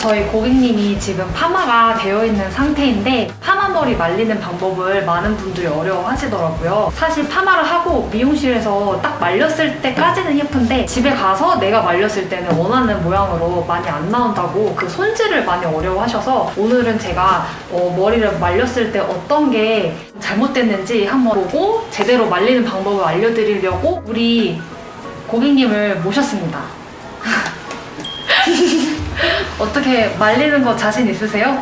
저희 고객님이 지금 파마가 되어 있는 상태인데 파마 머리 말리는 방법을 많은 분들이 어려워하시더라고요. 사실 파마를 하고 미용실에서 딱 말렸을 때까지는 예쁜데 집에 가서 내가 말렸을 때는 원하는 모양으로 많이 안 나온다고 그 손질을 많이 어려워하셔서 오늘은 제가 머리를 말렸을 때 어떤 게 잘못됐는지 한번 보고 제대로 말리는 방법을 알려드리려고 우리 고객님을 모셨습니다. 어떻게 말리는 거 자신 있으세요?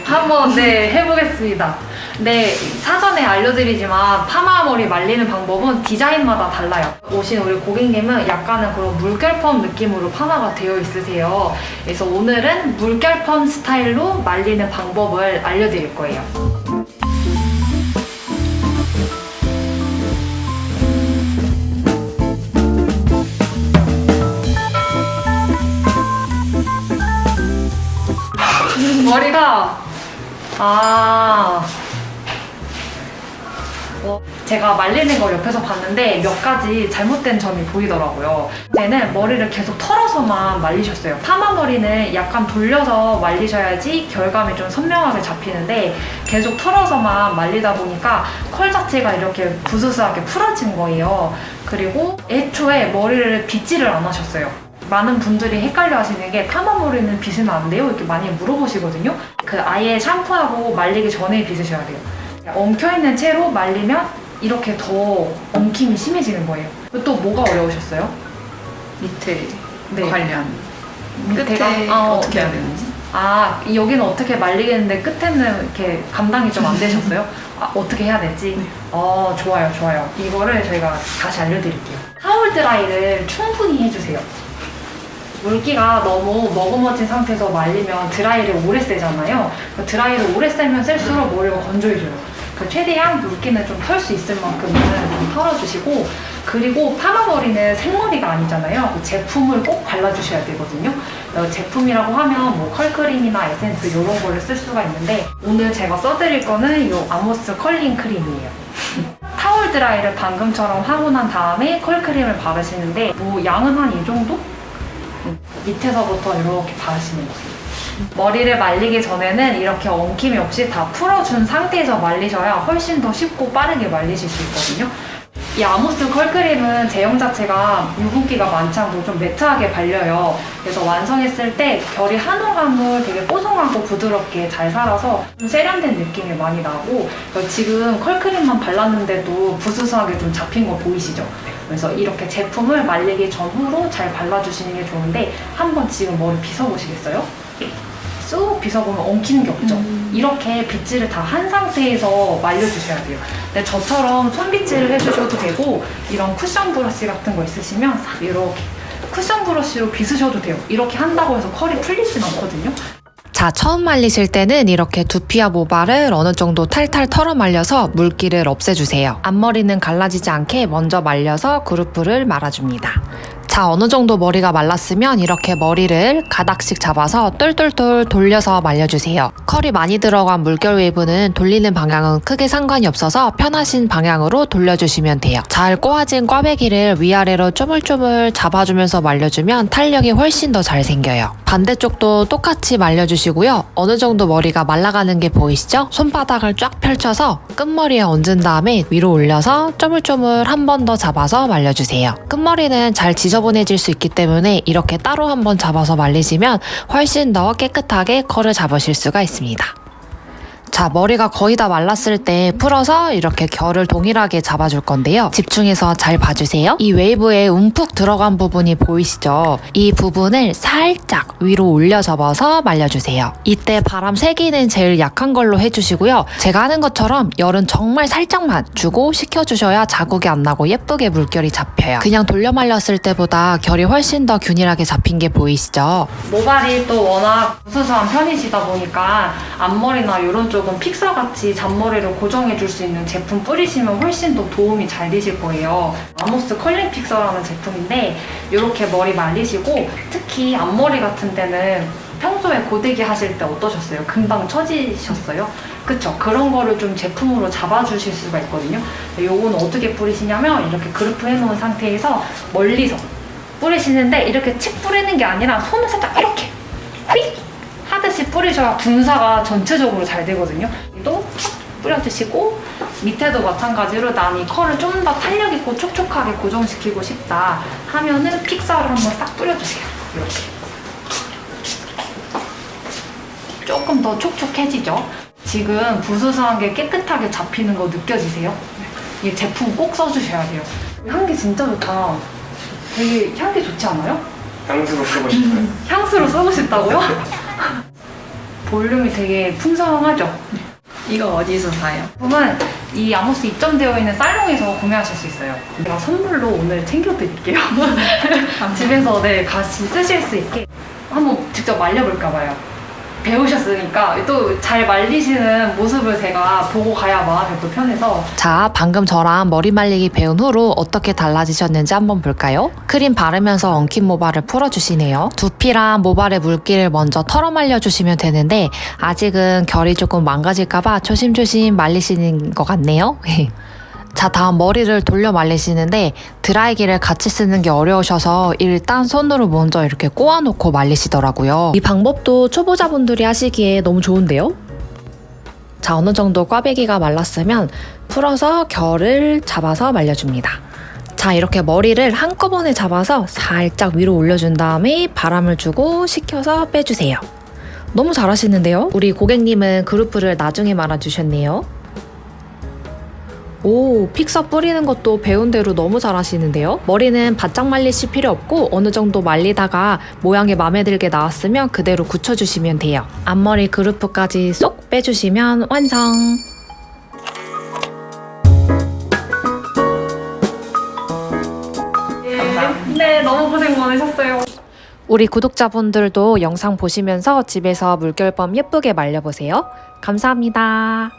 한번 해보겠습니다. 네, 사전에 알려드리지만 파마 머리 말리는 방법은 디자인마다 달라요. 오신 우리 고객님은 약간은 그런 물결펌 느낌으로 파마가 되어 있으세요. 그래서 오늘은 물결펌 스타일로 말리는 방법을 알려드릴 거예요. 머리가 제가 말리는 걸 옆에서 봤는데 몇 가지 잘못된 점이 보이더라고요. 이제는 머리를 계속 털어서만 말리셨어요. 파마 머리는 약간 돌려서 말리셔야지 결감이 좀 선명하게 잡히는데 계속 털어서만 말리다 보니까 컬 자체가 이렇게 부스스하게 풀어진 거예요. 그리고 애초에 머리를 빗질을 안 하셨어요. 많은 분들이 헷갈려 하시는 게 파마 머리는 빗으면 안 돼요? 이렇게 많이 물어보시거든요. 아예 샴푸하고 말리기 전에 빗으셔야 돼요. 엉켜있는 채로 말리면 이렇게 더 엉킴이 심해지는 거예요. 또 뭐가 어려우셨어요? 밑에 관련 밑에가 끝에 어떻게 해야 네. 되는지? 여기는 어떻게 말리겠는데 끝에는 이렇게 감당이 좀 안 되셨어요? 어떻게 해야 될지? 네. 좋아요. 이거를 저희가 다시 알려드릴게요. 타올 드라이를 충분히 해주세요. 물기가 너무 머금어진 상태에서 말리면 드라이를 오래 쐬잖아요. 드라이를 오래 쐬면 셀수록 머리가 건조해져요. 최대한 물기는 좀 털 수 있을 만큼은 좀 털어주시고, 그리고 파마 머리는 생머리가 아니잖아요. 제품을 꼭 발라주셔야 되거든요. 제품이라고 하면 뭐 컬크림이나 에센스 이런 거를 쓸 수가 있는데 오늘 제가 써드릴 거는 이 아모스 컬링 크림이에요. 타올 드라이를 방금처럼 하고 난 다음에 컬크림을 바르시는데 뭐 양은 한 이 정도? 밑에서부터 이렇게 바르시는 거예요. 머리를 말리기 전에는 이렇게 엉킴이 없이 다 풀어준 상태에서 말리셔야 훨씬 더 쉽고 빠르게 말리실 수 있거든요. 이 아모스 컬크림은 제형 자체가 유분기가 많지 않고 좀 매트하게 발려요. 그래서 완성했을 때 결이 한 올 한 올 되게 뽀송하고 부드럽게 잘 살아서 좀 세련된 느낌이 많이 나고, 지금 컬크림만 발랐는데도 부스스하게 좀 잡힌 거 보이시죠? 그래서 이렇게 제품을 말리기 전후로 잘 발라주시는 게 좋은데 한번 지금 머리 빗어보시겠어요? 쑥 빗어보면 엉키는 게 없죠? 이렇게 빗질을 다 한 상태에서 말려주셔야 돼요. 근데 저처럼 손빗질을 해주셔도 되고 이런 쿠션 브러쉬 같은 거 있으시면 싹 이렇게 쿠션 브러쉬로 빗으셔도 돼요. 이렇게 한다고 해서 컬이 풀리진 않거든요. 자, 처음 말리실 때는 이렇게 두피와 모발을 어느 정도 탈탈 털어 말려서 물기를 없애주세요. 앞머리는 갈라지지 않게 먼저 말려서 그루프를 말아줍니다. 자, 어느 정도 머리가 말랐으면 이렇게 머리를 가닥씩 잡아서 똘똘똘 돌려서 말려주세요. 컬이 많이 들어간 물결 웨이브는 돌리는 방향은 크게 상관이 없어서 편하신 방향으로 돌려주시면 돼요. 잘 꼬아진 꽈배기를 위아래로 쪼물쪼물 잡아주면서 말려주면 탄력이 훨씬 더 잘 생겨요. 반대쪽도 똑같이 말려주시고요. 어느 정도 머리가 말라가는 게 보이시죠? 손바닥을 쫙 펼쳐서 끝머리에 얹은 다음에 위로 올려서 쪼물쪼물 한 번 더 잡아서 말려주세요. 끝머리는 잘 지저분해질 수 있기 때문에 이렇게 따로 한번 잡아서 말리시면 훨씬 더 깨끗하게 컬을 잡으실 수가 있습니다. 자, 머리가 거의 다 말랐을 때 풀어서 이렇게 결을 동일하게 잡아줄 건데요. 집중해서 잘 봐주세요. 이 웨이브에 움푹 들어간 부분이 보이시죠? 이 부분을 살짝 위로 올려 접어서 말려주세요. 이때 바람 세기는 제일 약한 걸로 해주시고요. 제가 하는 것처럼 열은 정말 살짝만 주고 식혀주셔야 자국이 안 나고 예쁘게 물결이 잡혀요. 그냥 돌려 말렸을 때보다 결이 훨씬 더 균일하게 잡힌 게 보이시죠? 모발이 또 워낙 부스스한 편이시다 보니까 앞머리나 이런 쪽은 픽서같이 잔머리를 고정해줄 수 있는 제품 뿌리시면 훨씬 더 도움이 잘 되실 거예요. 아모스 컬링 픽서라는 제품인데 이렇게 머리 말리시고 특히 앞머리 같은 데는 평소에 고데기 하실 때 어떠셨어요? 금방 처지셨어요? 그쵸? 그런 거를 좀 제품으로 잡아주실 수가 있거든요. 요거는 어떻게 뿌리시냐면 이렇게 그루프 해놓은 상태에서 멀리서 뿌리시는데 이렇게 칙 뿌리는 게 아니라 손을 살짝 이렇게 휙 하듯이 뿌리셔야 분사가 전체적으로 잘 되거든요. 또 뿌려주시고 밑에도 마찬가지로 난 이 컬을 좀 더 탄력 있고 촉촉하게 고정시키고 싶다 하면은 픽서를 한번 싹 뿌려주세요. 이렇게 조금 더 촉촉해지죠. 지금 부스스한 게 깨끗하게 잡히는 거 느껴지세요? 이 제품 꼭 써주셔야 돼요. 향기 진짜 좋다. 되게 향기 좋지 않아요? 향수로 쓰고 싶어요. 향수로 쓰고 싶다고요? 볼륨이 되게 풍성하죠? 이거 어디서 사요? 제품은 이 아모스 입점되어 있는 살롱에서 구매하실 수 있어요. 제가 선물로 오늘 챙겨드릴게요. 집에서 같이 쓰실 수 있게 한번 직접 말려볼까 봐요. 배우셨으니까 또 잘 말리시는 모습을 제가 보고 가야 마음이 또 편해서. 자, 방금 저랑 머리 말리기 배운 후로 어떻게 달라지셨는지 한번 볼까요? 크림 바르면서 엉킨 모발을 풀어주시네요. 두피랑 모발의 물기를 먼저 털어 말려주시면 되는데 아직은 결이 조금 망가질까봐 조심조심 말리시는 것 같네요. 자, 다음 머리를 돌려 말리시는데 드라이기를 같이 쓰는 게 어려우셔서 일단 손으로 먼저 이렇게 꼬아놓고 말리시더라고요. 이 방법도 초보자분들이 하시기에 너무 좋은데요? 자, 어느 정도 꽈배기가 말랐으면 풀어서 결을 잡아서 말려줍니다. 자, 이렇게 머리를 한꺼번에 잡아서 살짝 위로 올려준 다음에 바람을 주고 식혀서 빼주세요. 너무 잘하시는데요? 우리 고객님은 그루프를 나중에 말아주셨네요. 오, 픽서 뿌리는 것도 배운 대로 너무 잘하시는데요? 머리는 바짝 말리실 필요 없고 어느 정도 말리다가 모양이 마음에 들게 나왔으면 그대로 굳혀주시면 돼요. 앞머리 그루프까지 쏙 빼주시면 완성! 감사합니다. 네, 너무 고생 많으셨어요. 우리 구독자분들도 영상 보시면서 집에서 물결펌 예쁘게 말려보세요. 감사합니다.